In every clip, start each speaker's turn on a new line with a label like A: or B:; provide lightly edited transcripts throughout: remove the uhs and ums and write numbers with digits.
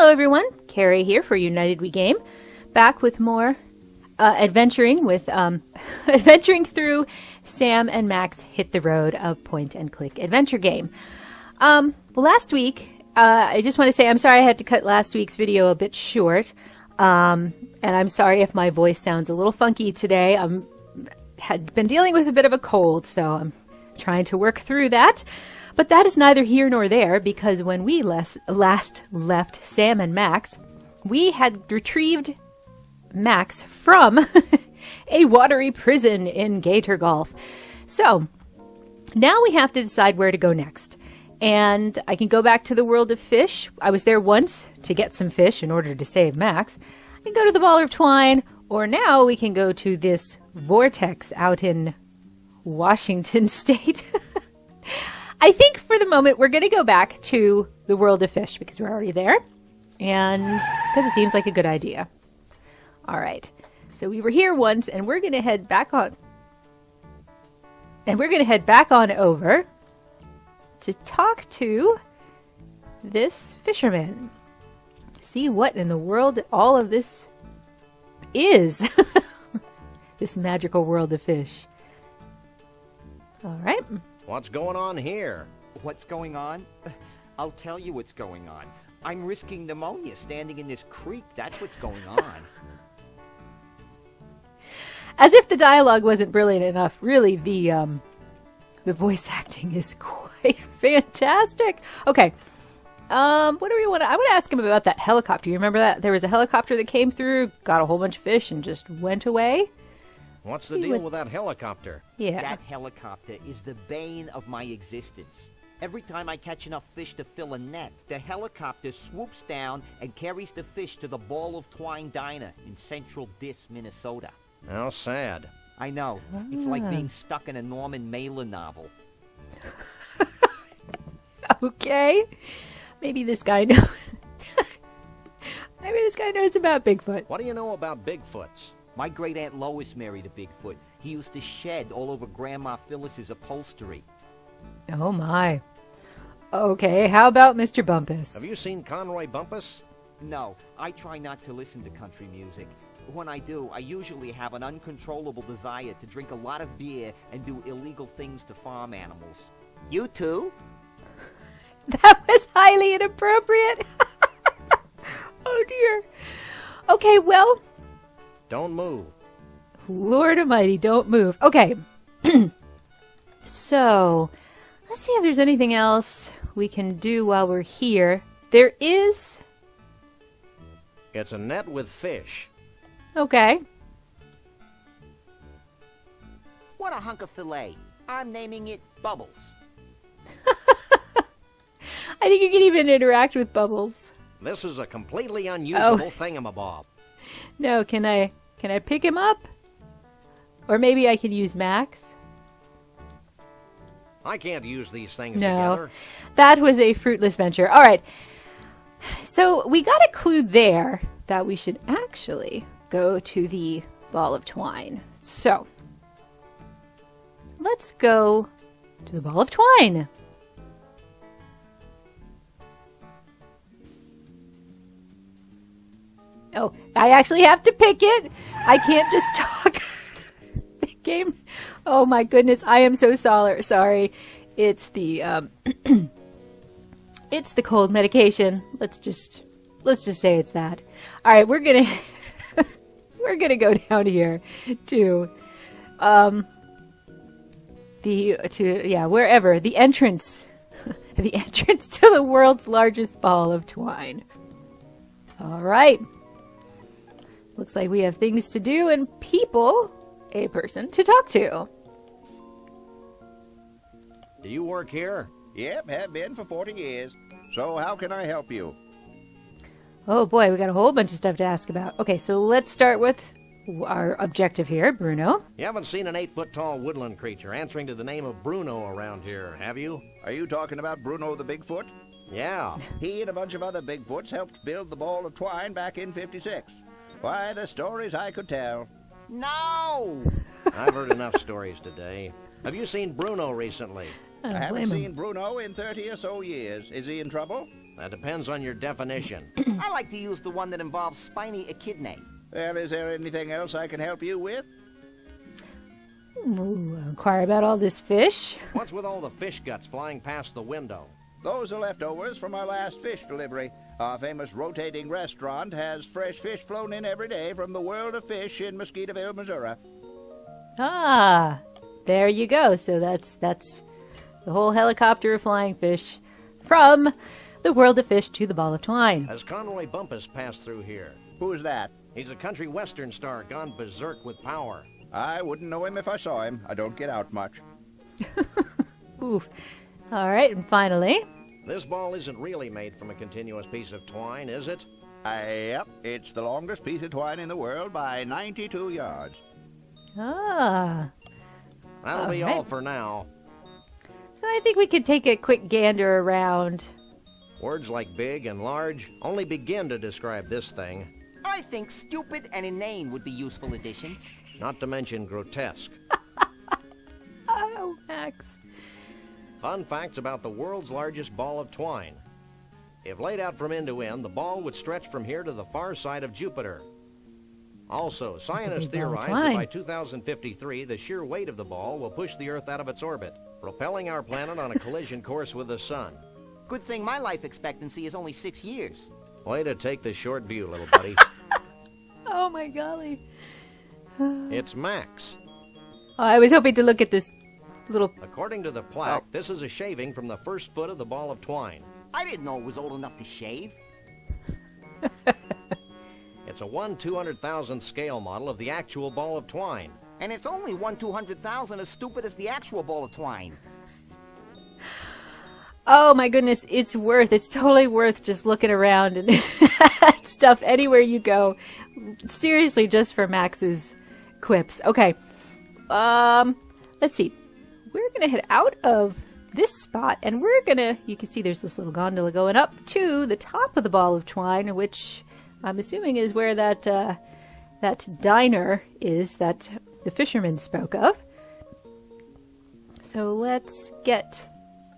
A: Hello everyone, Carrie here for United We Game, back with more adventuring through Sam and Max Hit the Road, a point-and-click adventure game. Well, last week, I just want to say I'm sorry I had to cut last week's video a bit short, and I'm sorry if my voice sounds a little funky today. Had been dealing with a bit of a cold, so I'm trying to work through that. But that is neither here nor there, because when we last left Sam and Max, we had retrieved Max from a watery prison in Gator Gulf. So now we have to decide where to go next. And I can go back to the world of fish. I was there once to get some fish in order to save Max. I can go to the Ball of Twine, or now we can go to this vortex out in Washington State. I think for the moment we're going to go back to the world of fish because we're already there, and because it seems like a good idea. All right, so we were here once, and we're going to head back on, over to talk to this fisherman, see what in the world all of this is. This magical world of fish. All right.
B: What's going on here?
C: What's going on? I'll tell you what's going on. I'm risking pneumonia standing in this creek. That's what's going on.
A: As if the dialogue wasn't brilliant enough, really, the voice acting is quite fantastic. Okay. What do we want to... I want to ask him about that helicopter. You remember that? There was a helicopter that came through, got a whole bunch of fish, and just went away.
B: What's the deal with that helicopter?
A: Yeah.
C: That helicopter is the bane of my existence. Every time I catch enough fish to fill a net, the helicopter swoops down and carries the fish to the Ball of Twine Diner in central Dis, Minnesota.
B: How sad.
C: I know. It's like being stuck in a Norman Mailer novel.
A: Okay. Maybe this guy knows. Maybe this guy knows about Bigfoot.
B: What do you know about Bigfoots?
C: My great-aunt Lois married a Bigfoot. He used to shed all over Grandma Phyllis's upholstery.
A: Oh, my. Okay, how about Mr. Bumpus?
B: Have you seen Conroy Bumpus?
C: No, I try not to listen to country music. When I do, I usually have an uncontrollable desire to drink a lot of beer and do illegal things to farm animals. You too?
A: That was highly inappropriate. Oh, dear. Okay, well...
B: Don't move.
A: Lord Almighty, don't move. Okay. So, let's see if there's anything else we can do while we're here. There is...
B: It's a net with fish.
A: Okay.
C: What a hunk of filet. I'm naming it Bubbles.
A: I think you can even interact with Bubbles.
B: This is a completely unusable thingamabob.
A: No, can I pick him up? Or maybe I can use Max?
B: I can't use these things together.
A: That was a fruitless venture. All right. So we got a clue there that we should actually go to the Ball of Twine. So let's go to the Ball of Twine. Oh, I actually have to pick it. I can't just talk. The game. Oh my goodness, I am so sorry. It's the it's the cold medication. Let's just say it's that. All right, we're gonna go down here to wherever the entrance to the world's largest ball of twine. All right. Looks like we have things to do and a person to talk to.
B: Do you work here?
D: Yep, have been for 40 years. So how can I help you?
A: Oh boy, we got a whole bunch of stuff to ask about. Okay, so let's start with our objective here, Bruno.
B: You haven't seen an 8-foot-tall woodland creature answering to the name of Bruno around here, have you?
D: Are you talking about Bruno the Bigfoot?
B: Yeah.
D: He and a bunch of other Bigfoots helped build the Ball of Twine back in '56. Why, the stories I could tell.
C: No!
B: I've heard enough stories today. Have you seen Bruno recently?
D: I haven't seen Bruno in 30 or so years. Is he in trouble?
B: That depends on your definition.
C: I like to use the one that involves spiny echidnae.
D: Well, is there anything else I can help you with?
A: Ooh, inquire about all this fish.
B: What's with all the fish guts flying past the window?
D: Those are leftovers from our last fish delivery. Our famous rotating restaurant has fresh fish flown in every day from the world of fish in Mosquitoeville, Missouri.
A: Ah, there you go. So that's the whole helicopter of flying fish from the world of fish to the ball of twine.
B: Has Conroy Bumpus passed through here?
D: Who's that?
B: He's a country western star gone berserk with power.
D: I wouldn't know him if I saw him. I don't get out much.
A: Ooh. All right, and finally.
B: This ball isn't really made from a continuous piece of twine, is it?
D: Yep, it's the longest piece of twine in the world by 92 yards.
A: Ah.
B: That'll be all for now.
A: So I think we could take a quick gander around.
B: Words like big and large only begin to describe this thing,
C: I think stupid and inane would be useful additions.
B: not to mention grotesque.
A: Oh, Max.
B: Fun facts about the world's largest ball of twine. If laid out from end to end, the ball would stretch from here to the far side of Jupiter. Also, scientists
A: big ball of
B: theorize
A: twine.
B: that by 2053, the sheer weight of the ball will push the Earth out of its orbit, propelling our planet on a collision course with the sun.
C: Good thing my life expectancy is only 6 years.
B: Way to take the short view, little buddy.
A: Oh, my golly.
B: It's Max.
A: Oh, I was hoping to look at this little...
B: According to the plaque, this is a shaving from the first foot of the ball of twine.
C: I didn't know it was old enough to shave.
B: It's a 1/200,000th scale model of the actual ball of twine.
C: And it's only 1/200,000 as stupid as the actual ball of twine.
A: Oh, my goodness. It's totally worth just looking around and stuff anywhere you go. Seriously, just for Max's quips. Okay. Let's see. We're going to head out of this spot, and we're going to... You can see there's this little gondola going up to the top of the ball of twine, which I'm assuming is where that diner is that the fisherman spoke of. So let's get...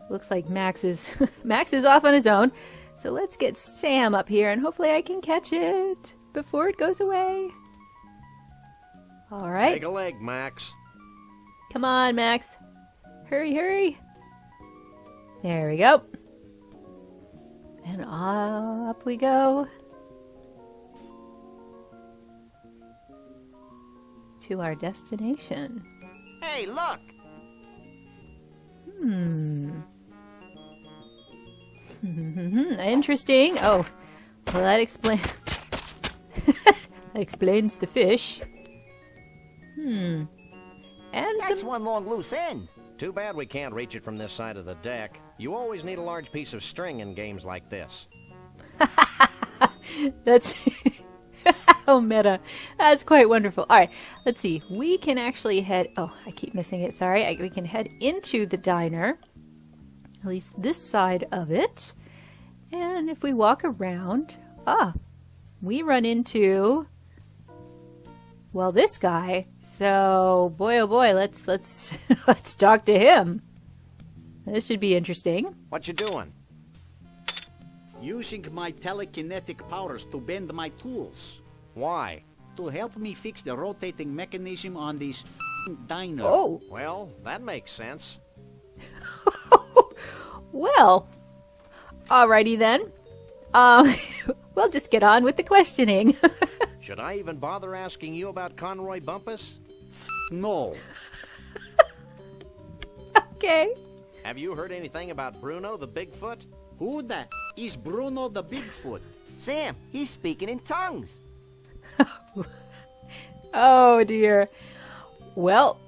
A: Looks like Max is off on his own. So let's get Sam up here, and hopefully I can catch it before it goes away. All right.
B: Take a leg, Max.
A: Come on, Max. Hurry, hurry. There we go. And up we go. To our destination.
C: Hey, look!
A: Interesting. Oh, well, that explains the fish. And
C: That's
A: some...
C: one long loose end.
B: Too bad we can't reach it from this side of the deck. You always need a large piece of string in games like this.
A: That's... Oh, meta. That's quite wonderful. All right, let's see. We can actually head... Oh, I keep missing it. Sorry. We can head into the diner. At least this side of it. And if we walk around... we run into... Well, this guy. So, boy, oh boy, let's let's talk to him. This should be interesting.
B: What you doing?
E: Using my telekinetic powers to bend my tools.
B: Why?
E: To help me fix the rotating mechanism on this diner.
A: Oh,
B: Well, that makes sense.
A: well. Alrighty then. We'll just get on with the questioning.
B: Should I even bother asking you about Conroy Bumpus?
E: No.
A: Okay.
B: Have you heard anything about Bruno the Bigfoot?
E: Who the is Bruno the Bigfoot?
C: Sam, he's speaking in tongues.
A: Oh dear. Well,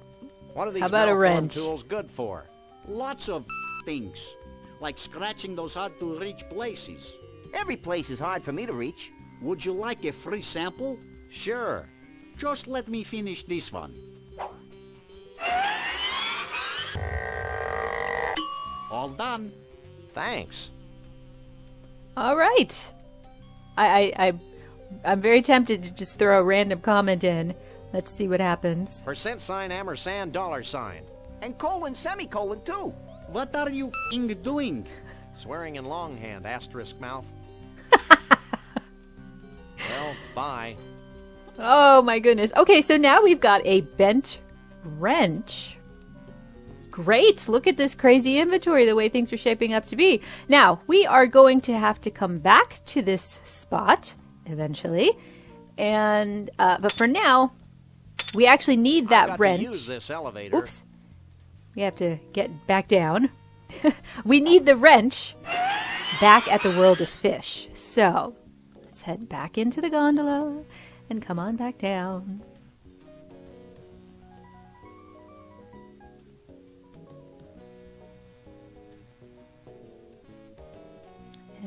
B: What are these
A: How about a
B: malformed
A: wrench?
B: tools good for?
E: Lots of things. Like scratching those hard-to-reach places.
C: Every place is hard for me to reach.
E: Would you like a free sample?
B: Sure.
E: Just let me finish this one. All done.
B: Thanks.
A: all right. I'm very tempted to just throw a random comment in. Let's see what happens.
B: %, $, $.
C: And colon, semicolon, too.
E: What are you doing?
B: Swearing in longhand, asterisk mouth. Well, bye.
A: Oh my goodness. Okay, so now we've got a bent wrench. Great. Look at this crazy inventory, the way things are shaping up to be. Now, we are going to have to come back to this spot eventually. And but for now, we actually need that wrench.
B: To use this elevator.
A: Oops. We have to get back down. We need the wrench back at the world of fish. So, let's head back into the gondola and come on back down.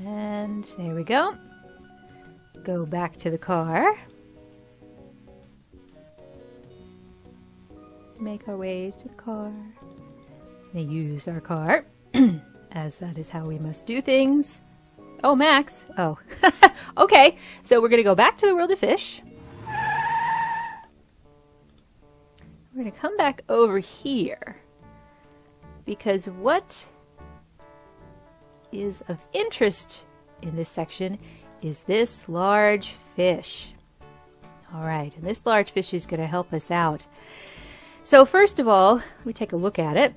A: And there we go. Go back to the car. Make our way to the car. And use our car, as that is how we must do things. Oh, Max. Oh, okay. So we're going to go back to the world of fish. We're going to come back over here. Because what is of interest in this section is this large fish. All right, and this large fish is going to help us out. So first of all, let me take a look at it.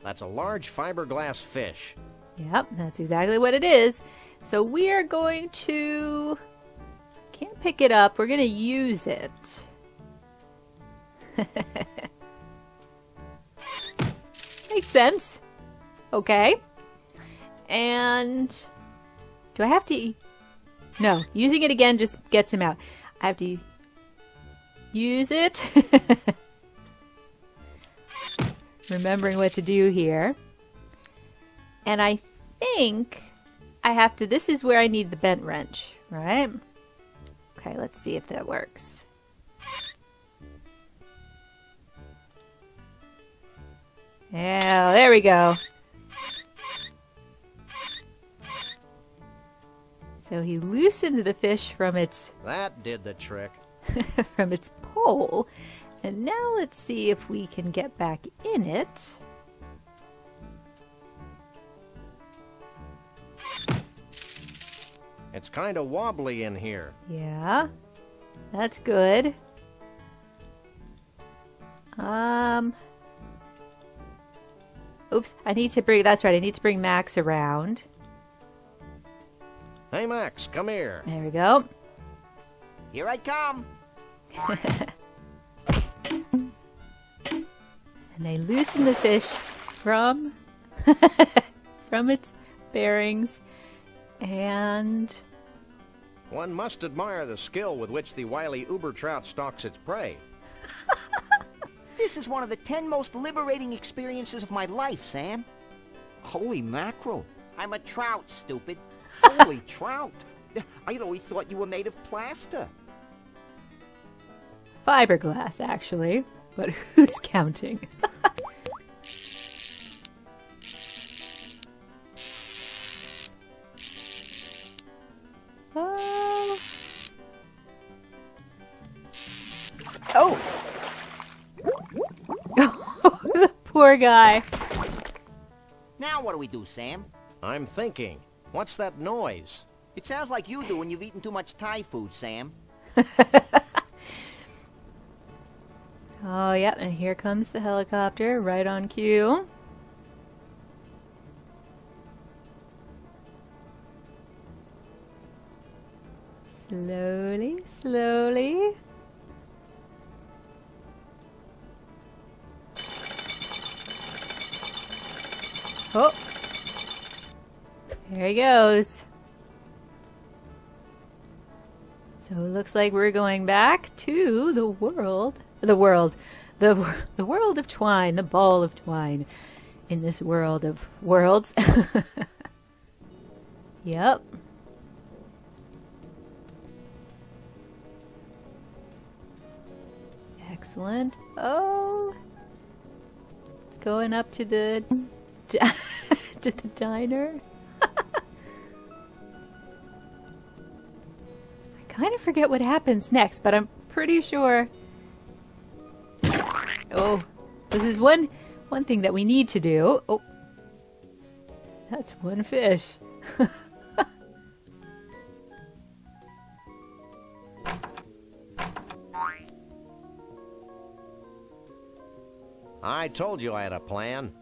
B: That's a large fiberglass fish.
A: Yep, that's exactly what it is. So we are going to... Can't pick it up. We're going to use it. Makes sense. Okay. And... Do I have to... No, using it again just gets him out. I have to use it. Remembering what to do here. And I think I have to... This is where I need the bent wrench, right? Okay, let's see if that works. Yeah, there we go. So he loosened the fish from its...
B: That did the trick.
A: from its pole. And now let's see if we can get back in it.
B: It's kind of wobbly in here.
A: Yeah, that's good. Oops, I need to bring... That's right, I need to bring Max around.
B: Hey, Max, come here.
A: There we go.
C: Here I come.
A: And they loosen the fish from from its bearings, and
B: One must admire the skill with which the wily uber trout stalks its prey.
C: This is one of the 10 most liberating experiences of my life, Sam. Holy mackerel. I'm a trout, stupid. Holy trout. I'd always thought you were made of plaster.
A: fiberglass, actually. But who's counting? Oh. Oh. The poor guy.
C: Now what do we do, Sam?
B: I'm thinking, what's that noise?
C: It sounds like you do when you've eaten too much Thai food, Sam.
A: Oh, yep, and here comes the helicopter, right on cue. Slowly, slowly. Oh! There he goes. So it looks like we're going back to the world of Twine, the ball of Twine, in this world of worlds. Yep. Excellent. Oh, it's going up to the to the diner. I kind of forget what happens next, but I'm pretty sure. Oh, this is one thing that we need to do. Oh, That's one fish.
B: I told you I had a plan.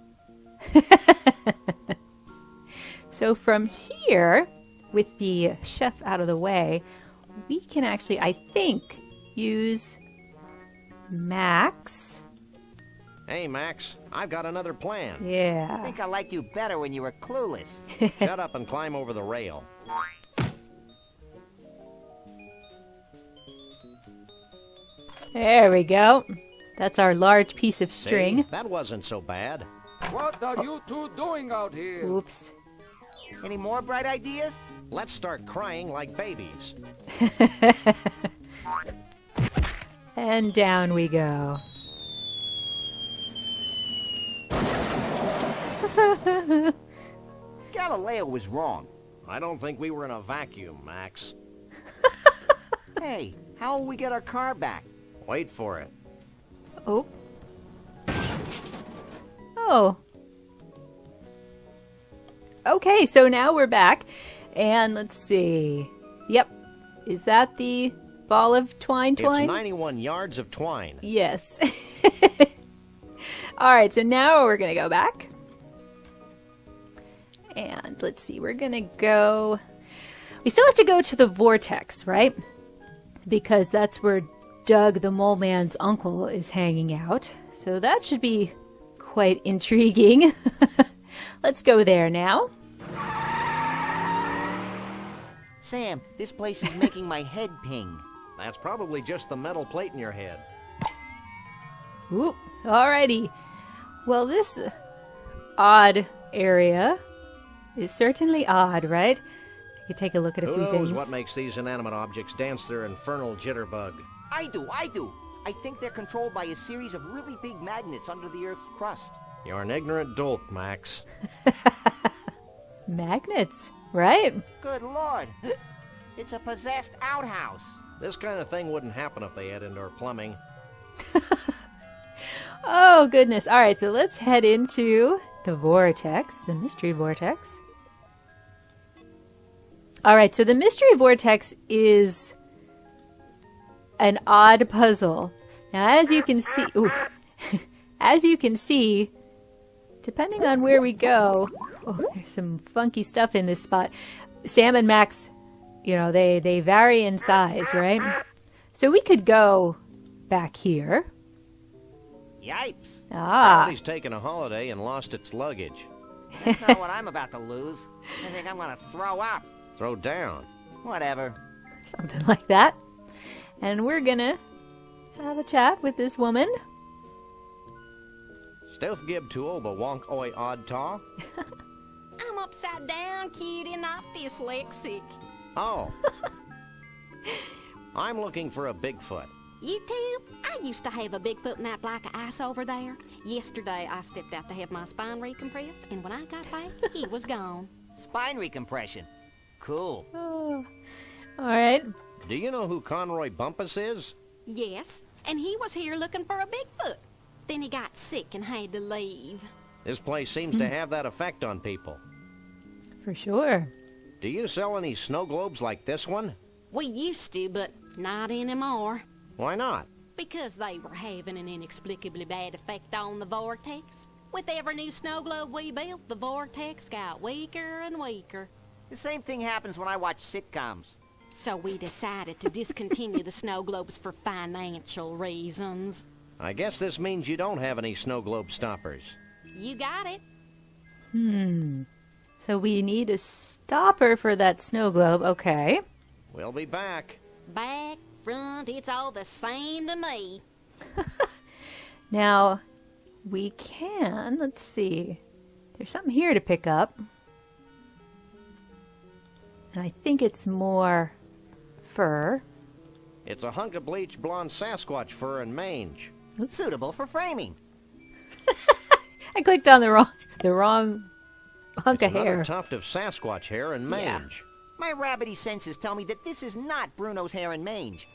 A: So from here, with the chef out of the way, we can actually, I think, use Max.
B: Hey, Max, I've got another plan.
C: I
A: Yeah.
C: think I liked you better when you were clueless.
B: Shut up and climb over the rail.
A: There we go. That's our large piece of string.
B: See? That wasn't so bad.
F: What are you two doing out here?
A: Oops.
C: Any more bright ideas?
B: Let's start crying like babies.
A: And down we go.
C: Galileo was wrong.
B: I don't think we were in a vacuum, Max.
C: Hey, how will we get our car back?
B: Wait for it.
A: Oh. Oh. Okay, so now we're back. And let's see. Yep. Is that the ball of twine?
B: It's 91 yards of twine.
A: Yes. All right, so now we're going to go back. And let's see, we're going to go... We still have to go to the vortex, right? Because that's where Doug the Mole Man's uncle is hanging out. So that should be quite intriguing. Let's go there now.
C: Sam, this place is making my head ping.
B: That's probably just the metal plate in your head.
A: Ooh, alrighty. Well, this odd area is certainly odd, right? You take a look at a
B: Who
A: few
B: knows
A: things.
B: what makes these inanimate objects dance their infernal jitterbug?
C: I do. I think they're controlled by a series of really big magnets under the Earth's crust.
B: You're an ignorant dolt, Max.
A: Magnets, right?
C: Good Lord. It's a possessed outhouse.
B: This kind of thing wouldn't happen if they had indoor plumbing.
A: Oh, goodness. All right, so let's head into the vortex, the Mystery Vortex. All right, so the Mystery Vortex is an odd puzzle. Now, as you can see, as you can see, depending on where we go, there's some funky stuff in this spot. Sam and Max, you know, they vary in size, right? So we could go back here.
C: Yipes.
B: Somebody's taken a holiday and lost its luggage.
C: That's not what I'm about to lose. I think I'm gonna throw up.
B: Throw down.
C: Whatever.
A: Something like that. And we're gonna have a chat with this woman.
B: Stealth gib to oba wonk oi odd taw.
G: I'm upside down, cutie, not dyslexic.
B: Oh. I'm looking for a Bigfoot.
G: You too? I used to have a Bigfoot nap like ice over there. Yesterday, I stepped out to have my spine recompressed, and when I got back, he was gone.
C: Spine recompression. Cool.
A: Oh. All right.
B: Do you know who Conroy Bumpus is?
G: Yes, and he was here looking for a Bigfoot. Then he got sick and had to leave.
B: This place seems to have that effect on people.
A: For sure.
B: Do you sell any snow globes like this one?
G: We used to, but not anymore.
B: Why not?
G: Because they were having an inexplicably bad effect on the vortex. With every new snow globe we built, the vortex got weaker and weaker.
C: The same thing happens when I watch sitcoms.
G: So we decided to discontinue the snow globes for financial reasons.
B: I guess this means you don't have any snow globe stoppers.
G: You got it.
A: So we need a stopper for that snow globe. Okay.
B: We'll be back.
G: Back, front, it's all the same to me.
A: Now, we can, let's see. There's something here to pick up. And I think it's more fur.
B: It's a hunk of bleached blonde Sasquatch fur and mange.
C: Suitable for framing.
A: I clicked on the wrong hunk of
B: Another
A: hair.
B: tuft of Sasquatch hair and mange.
C: My rabbity senses tell me that this is not Bruno's hair and mange.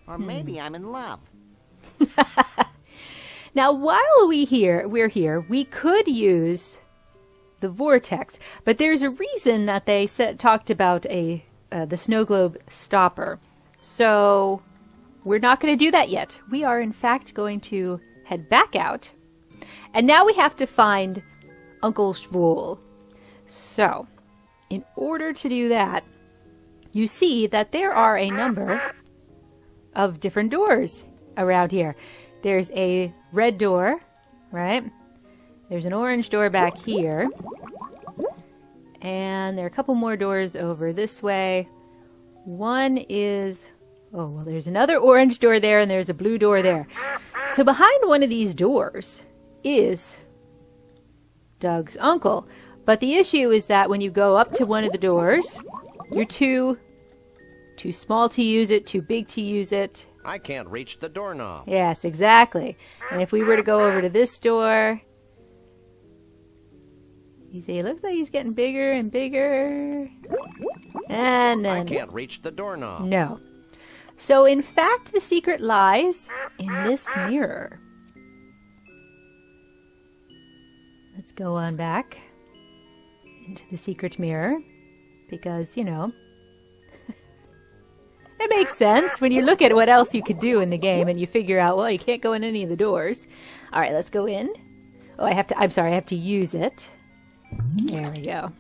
C: Or maybe I'm in love.
A: Now, while we're here, we could use the vortex. But there's a reason that they talked about the snow globe stopper. So we're not going to do that yet. We are, in fact, going to head back out. And now we have to find Uncle Schwool. So, in order to do that, you see that there are a number of different doors around here. There's a red door, right? There's an orange door back here. And there are a couple more doors over this way. One is... oh, well, there's another orange door there, and there's a blue door there. So behind one of these doors is Doug's uncle. But the issue is that when you go up to one of the doors, you're too small to use it, too big to use it.
B: I can't reach the doorknob.
A: Yes, exactly. And if we were to go over to this door, you see, it looks like he's getting bigger and bigger. And then...
B: I can't reach the doorknob.
A: no. So, in fact, the secret lies in this mirror. Let's go on back into the secret mirror because, you know, it makes sense when you look at what else you could do in the game and you figure out, well, you can't go in any of the doors. All right, let's go in. Oh, I have to use it. There we go.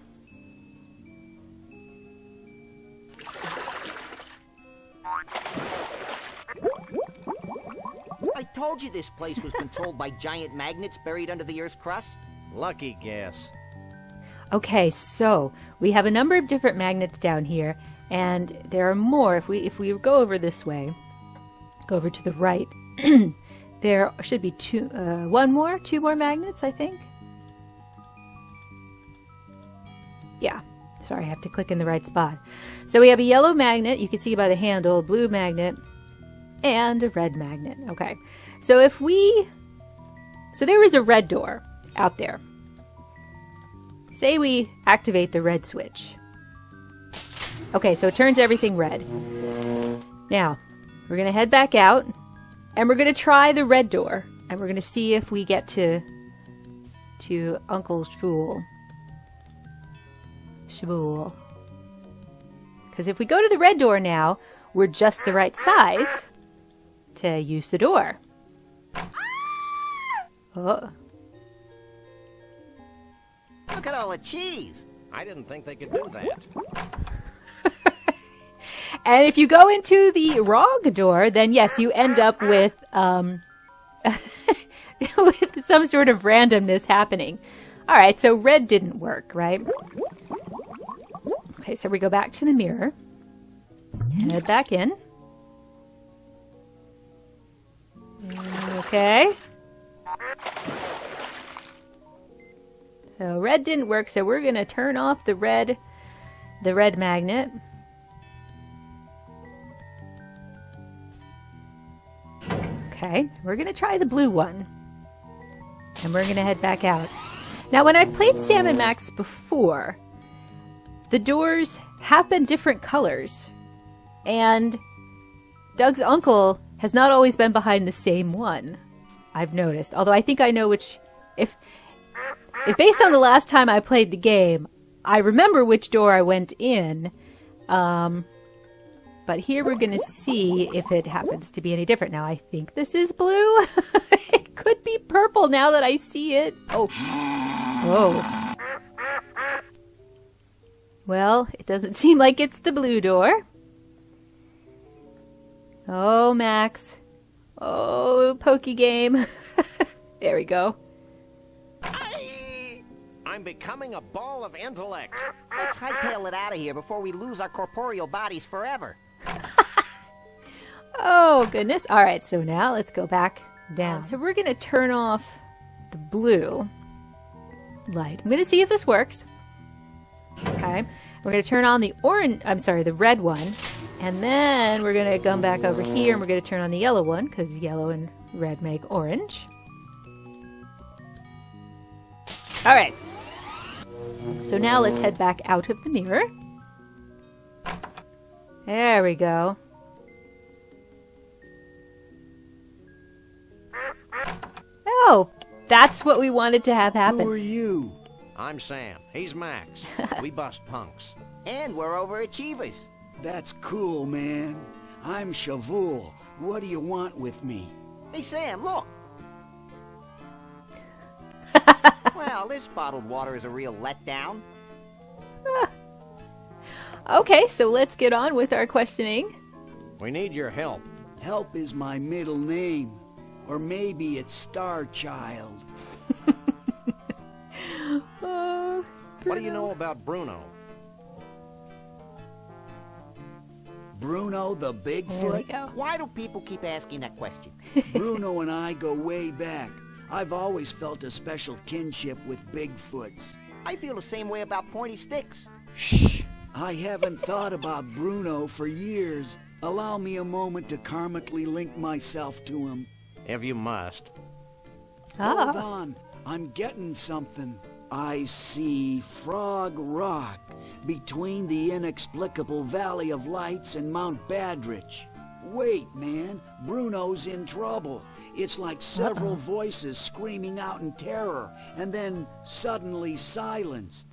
C: I told you this place was controlled by giant magnets buried under the Earth's crust.
B: Lucky guess.
A: Okay, so we have a number of different magnets down here, and there are more. If we go over this way, go over to the right, there should be two more magnets, I think. Yeah, sorry, I have to click in the right spot. So we have a yellow magnet, you can see by the handle, a blue magnet, and a red magnet. Okay, so there is a red door out there. Say we activate the red switch. Okay, so it turns everything red. Now, we're going to head back out, and we're going to try the red door, and we're going to see if we get to Uncle Schwool. Because if we go to the red door now, we're just the right size to use the door. Oh.
C: Look at all the cheese.
B: I didn't think they could do that.
A: And if you go into the wrong door, then yes, you end up with with some sort of randomness happening. All right, so red didn't work, right? Okay, so we go back to the mirror. Head back in. Okay. So red didn't work, so we're going to turn off the red magnet. Okay, we're going to try the blue one. And we're going to head back out. Now, when I've played Sam and Max before, the doors have been different colors. And Doug's uncle has not always been behind the same one, I've noticed. Although I think I know which... If based on the last time I played the game, I remember which door I went in. But here we're going to see if it happens to be any different. Now, I think this is blue. It could be purple now that I see it. Oh. Whoa. Well, it doesn't seem like it's the blue door. Oh, Max. Oh, pokey game. There we go.
B: I'm becoming a ball of intellect.
C: Let's hightail it out of here before we lose our corporeal bodies forever.
A: Oh, goodness. All right, so now let's go back down. So we're going to turn off the blue light. I'm going to see if this works. Okay. We're going to turn on the red one. And then we're going to come back over here and we're going to turn on the yellow one because yellow and red make orange. All right. So now let's head back out of the mirror. There we go. Oh, that's what we wanted to have happen.
E: Who are you?
B: I'm Sam. He's Max. We bust punks.
C: And we're overachievers.
H: That's cool, man. I'm Shavul. What do you want with me?
C: Hey, Sam, look. Well, this bottled water is a real letdown.
A: Okay, so let's get on with our questioning.
B: We need your help.
H: Help is my middle name. Or maybe it's Star Child.
B: What do you know about Bruno?
H: Bruno the
A: There we
H: Bigfoot?
A: go.
C: Why do people keep asking that question?
H: Bruno and I go way back. I've always felt a special kinship with Bigfoots.
C: I feel the same way about pointy sticks.
H: Shh! I haven't thought about Bruno for years. Allow me a moment to karmically link myself to him.
B: If you must.
H: Hold on, I'm getting something. I see Frog Rock between the inexplicable Valley of Lights and Mount Badrich. Wait, man, Bruno's in trouble. It's like several voices screaming out in terror and then suddenly silenced.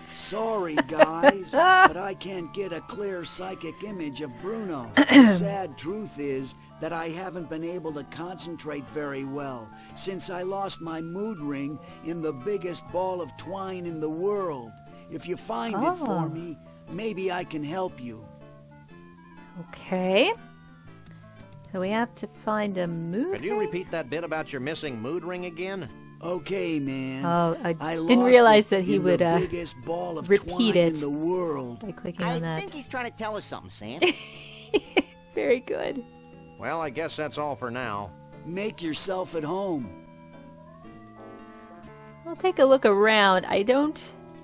H: Sorry, guys, but I can't get a clear psychic image of Bruno. The sad truth is that I haven't been able to concentrate very well since I lost my mood ring in the biggest ball of twine in the world. If you find it for me, maybe I can help you.
A: Okay. So we have to find a mood
B: Could you
A: ring?
B: repeat that bit about your missing mood ring again?
H: Okay, man.
A: Oh, I didn't
H: lost
A: realize
H: it
A: that he
H: in
A: would
H: the biggest ball of
A: repeat
H: twine
A: it
H: in the world.
A: by clicking
C: I
A: on that.
C: think he's trying to tell us something, Sam.
A: Very good.
B: Well, I guess that's all for now.
H: Make yourself at home.
A: I'll take a look around. I don't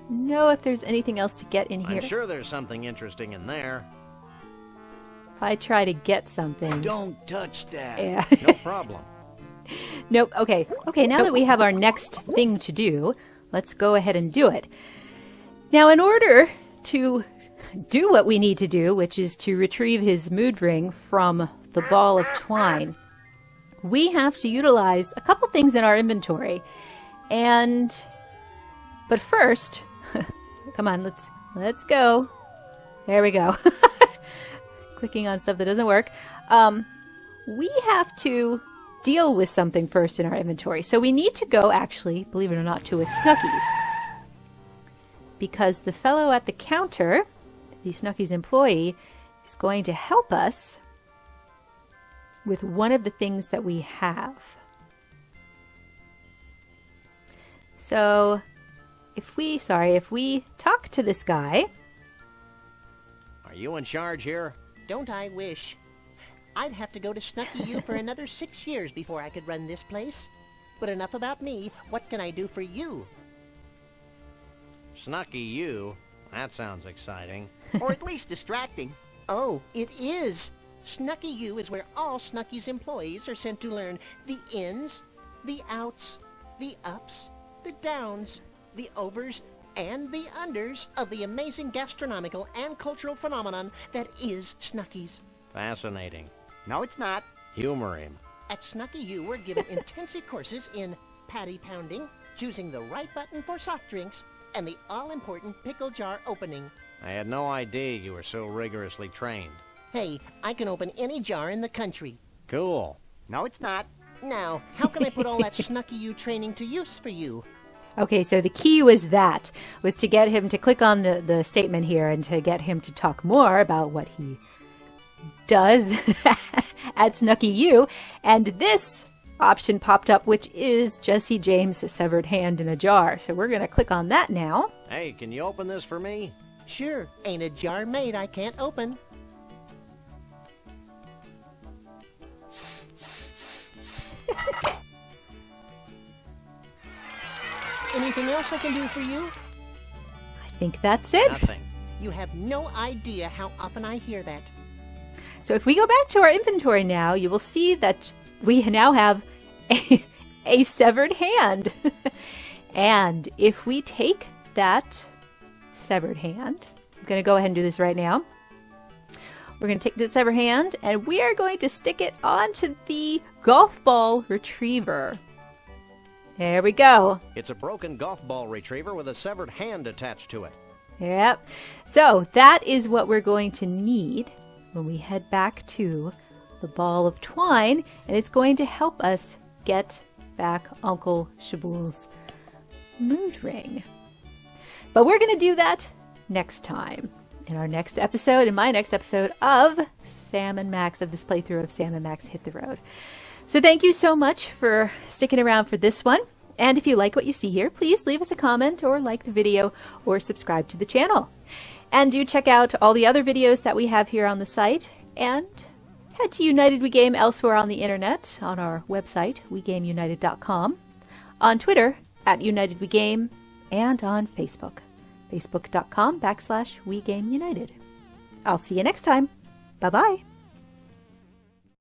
A: know if there's anything else to get in here.
B: I'm sure there's something interesting in there.
A: If I try to get something.
H: Don't touch that.
A: Yeah.
B: No problem.
A: Nope. Okay. Okay, now that we have our next thing to do, let's go ahead and do it. Now, in order to do what we need to do, which is to retrieve his mood ring from the ball of twine, we have to utilize a couple things in our inventory. But first, come on, let's go. There we go. Clicking on stuff that doesn't work. We have to deal with something first in our inventory. So we need to go, actually, believe it or not, to a Snookies. Because the fellow at the counter, the Snookies employee, is going to help us with one of the things that we have. So if we talk to this guy.
B: Are you in charge here?
I: Don't I wish? I'd have to go to Snucky U for another 6 years before I could run this place. But enough about me. What can I do for you?
B: Snucky you? That sounds exciting.
C: Or at least distracting.
I: Oh, it is. Snucky U is where all Snucky's employees are sent to learn the ins, the outs, the ups, the downs, the overs, and the unders of the amazing gastronomical and cultural phenomenon that is Snucky's.
B: Fascinating.
C: No, it's not.
B: Humor him.
I: At Snucky U, we're given intensive courses in patty pounding, choosing the right button for soft drinks, and the all-important pickle jar opening.
B: I had no idea you were so rigorously trained.
I: Hey, I can open any jar in the country.
B: Cool.
C: No, it's not.
I: Now, how can I put all that Snucky U training to use for you?
A: Okay, so the key was to get him to click on the statement here and to get him to talk more about what he does at Snucky U. And this option popped up, which is Jesse James' severed hand in a jar. So we're going to click on that now.
B: Hey, can you open this for me?
I: Sure, ain't a jar made I can't open. Anything else I can do for you?
A: I think that's it.
B: Nothing.
I: You have no idea how often I hear that.
A: So if we go back to our inventory now, you will see that we now have a severed hand. And if we take that severed hand, I'm going to go ahead and do this right now. We're going to take the severed hand and we are going to stick it onto the golf ball retriever. There we go.
B: It's a broken golf ball retriever with a severed hand attached to it.
A: Yep. So that is what we're going to need when we head back to the ball of twine, and it's going to help us get back Uncle Shabool's mood ring. But we're going to do that next time in our next episode, in my next episode of Sam and Max, of this playthrough of Sam and Max Hit the Road. So thank you so much for sticking around for this one. And if you like what you see here, please leave us a comment or like the video or subscribe to the channel. And do check out all the other videos that we have here on the site, and head to United We Game elsewhere on the internet, on our website, WeGameUnited.com, on Twitter @UnitedWeGame, and on Facebook, Facebook.com/WeGameUnited. I'll see you next time. Bye-bye.